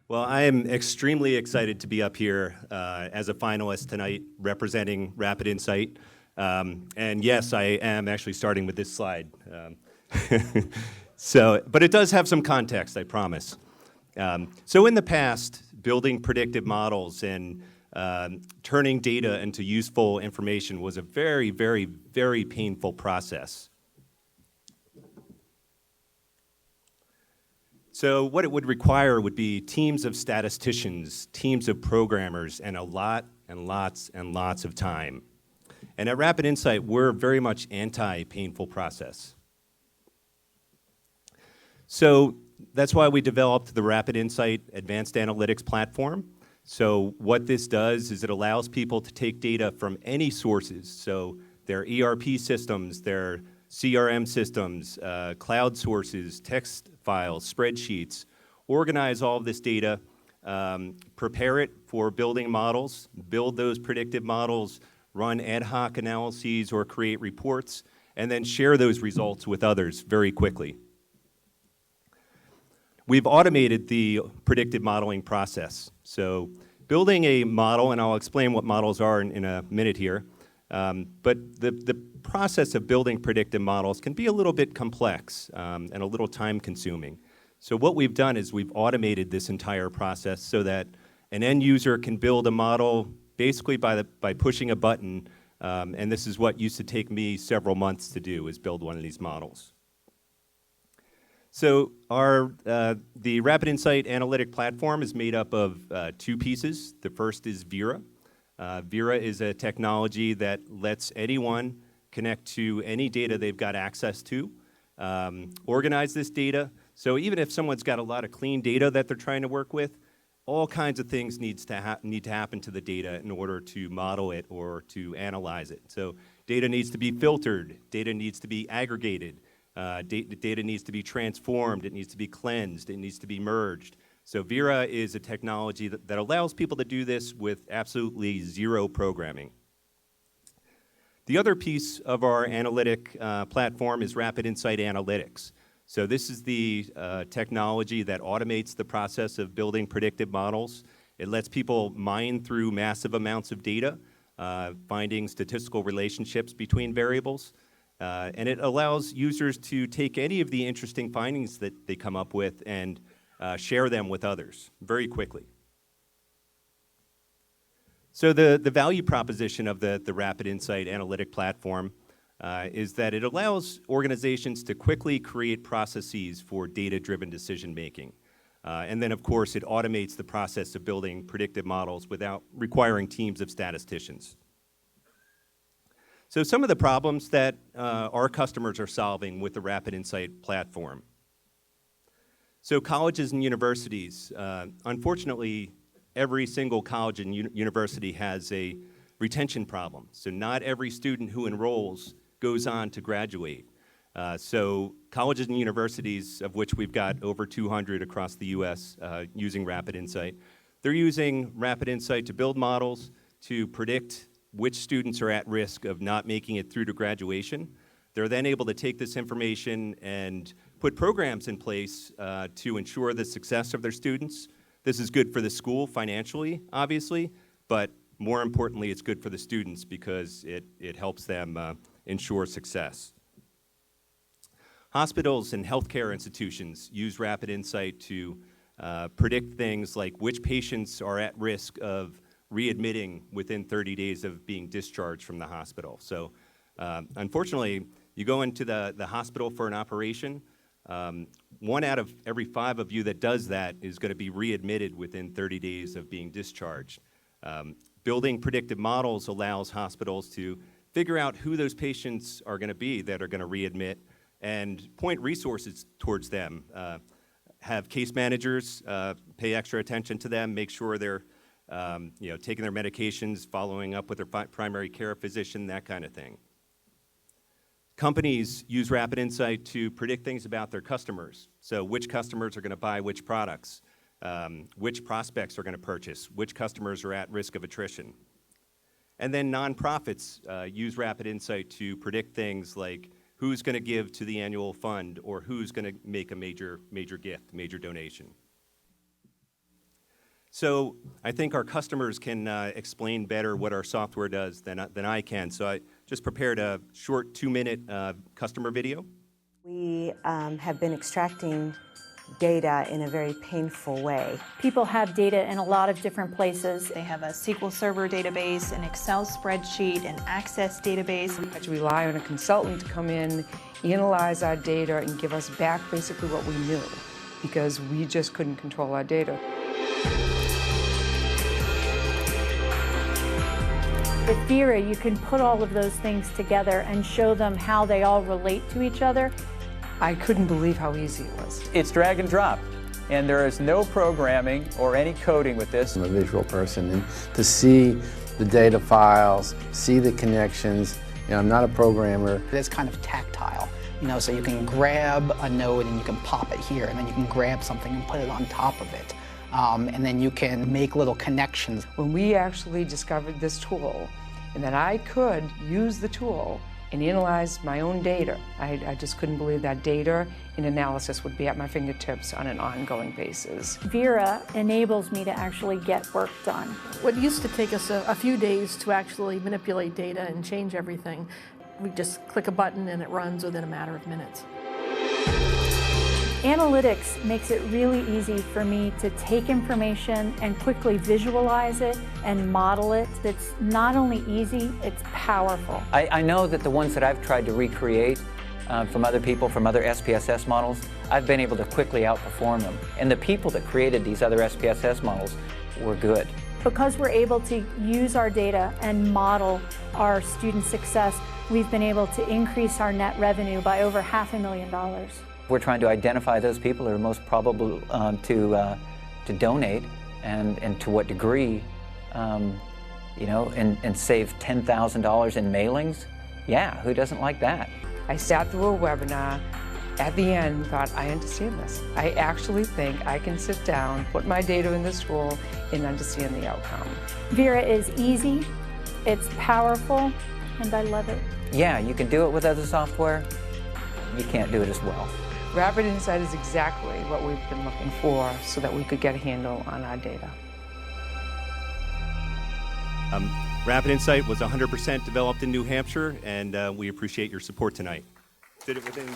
Well, I am extremely excited to be up here as a finalist tonight representing Rapid Insight. And yes, I am actually starting with this slide. But it does have some context, I promise. So in the past, building predictive models and turning data into useful information was a very, very, very painful process. So what it would require would be teams of statisticians, teams of programmers, and a lot and lots and lots of time. And at Rapid Insight, we're very much anti-painful process. So that's why we developed the Rapid Insight Advanced Analytics Platform. So what this does is it allows people to take data from any sources, so their ERP systems, their CRM systems, cloud sources, text files, spreadsheets, organize all of this data, prepare it for building models, build those predictive models, run ad hoc analyses or create reports, and then share those results with others very quickly. We've automated the predictive modeling process. So building a model, and I'll explain what models are in a minute here, but the process of building predictive models can be a little bit complex and a little time consuming. So what we've done is we've automated this entire process so that an end user can build a model basically by pushing a button, and this is what used to take me several months to do, is build one of these models. So the Rapid Insight Analytic Platform is made up of two pieces. The first is Vera. Vera is a technology that lets anyone connect to any data they've got access to, organize this data. So even if someone's got a lot of clean data that they're trying to work with, all kinds of things need to happen to the data in order to model it or to analyze it. So data needs to be filtered, data needs to be aggregated, data needs to be transformed, it needs to be cleansed, it needs to be merged. So Vera is a technology that allows people to do this with absolutely zero programming. The other piece of our analytic platform is Rapid Insight Analytics. So this is the technology that automates the process of building predictive models. It lets people mine through massive amounts of data, finding statistical relationships between variables, and it allows users to take any of the interesting findings that they come up with and share them with others very quickly. So the value proposition of the Rapid Insight Analytic Platform is that it allows organizations to quickly create processes for data-driven decision-making. And then, of course, it automates the process of building predictive models without requiring teams of statisticians. So some of the problems that our customers are solving with the Rapid Insight platform. So colleges and universities, unfortunately, every single college and university has a retention problem. So not every student who enrolls goes on to graduate. So colleges and universities, of which we've got over 200 across the US using Rapid Insight, they're using Rapid Insight to build models to predict which students are at risk of not making it through to graduation. They're then able to take this information and put programs in place to ensure the success of their students. This is good for the school financially, obviously, but more importantly, it's good for the students because it helps them ensure success. Hospitals and healthcare institutions use Rapid Insight to predict things like which patients are at risk of readmitting within 30 days of being discharged from the hospital. So unfortunately, you go into the hospital for an operation, 1 out of every 5 of you that does that is going to be readmitted within 30 days of being discharged. Building predictive models allows hospitals to figure out who those patients are going to be that are going to readmit and point resources towards them. Have case managers pay extra attention to them, make sure they're taking their medications, following up with their primary care physician, that kind of thing. Companies use Rapid Insight to predict things about their customers. So which customers are going to buy which products, which prospects are going to purchase, which customers are at risk of attrition. And then nonprofits use Rapid Insight to predict things like who's going to give to the annual fund or who's going to make a major gift, major donation. So I think our customers can explain better what our software does than I can. So I just prepared a short 2-minute customer video. We have been extracting data in a very painful way. People have data in a lot of different places. They have a SQL Server database, an Excel spreadsheet, an Access database. We had to rely on a consultant to come in, analyze our data, and give us back basically what we knew, because we just couldn't control our data. With Vera, you can put all of those things together and show them how they all relate to each other. I couldn't believe how easy it was. It's drag and drop, and there is no programming or any coding with this. I'm a visual person, and to see the data files, see the connections, I'm not a programmer. It's kind of tactile, so you can grab a node and you can pop it here, and then you can grab something and put it on top of it. And then you can make little connections. When we actually discovered this tool, and that I could use the tool and analyze my own data, I just couldn't believe that data and analysis would be at my fingertips on an ongoing basis. Vera enables me to actually get work done. What used to take us a few days to actually manipulate data and change everything, we just click a button and it runs within a matter of minutes. Analytics makes it really easy for me to take information and quickly visualize it and model it. It's not only easy, it's powerful. I know that the ones that I've tried to recreate from other people, from other SPSS models, I've been able to quickly outperform them. And the people that created these other SPSS models were good. Because we're able to use our data and model our student success, we've been able to increase our net revenue by over $500,000. We're trying to identify those people who are most probable to donate, and to what degree, and save $10,000 in mailings. Yeah, who doesn't like that? I sat through a webinar. At the end, thought, I understand this. I actually think I can sit down, put my data in this tool, and understand the outcome. Vera is easy, it's powerful, and I love it. Yeah, you can do it with other software. You can't do it as well. Rapid Insight is exactly what we've been looking for so that we could get a handle on our data. Rapid Insight was 100% developed in New Hampshire, and we appreciate your support tonight. Did it within...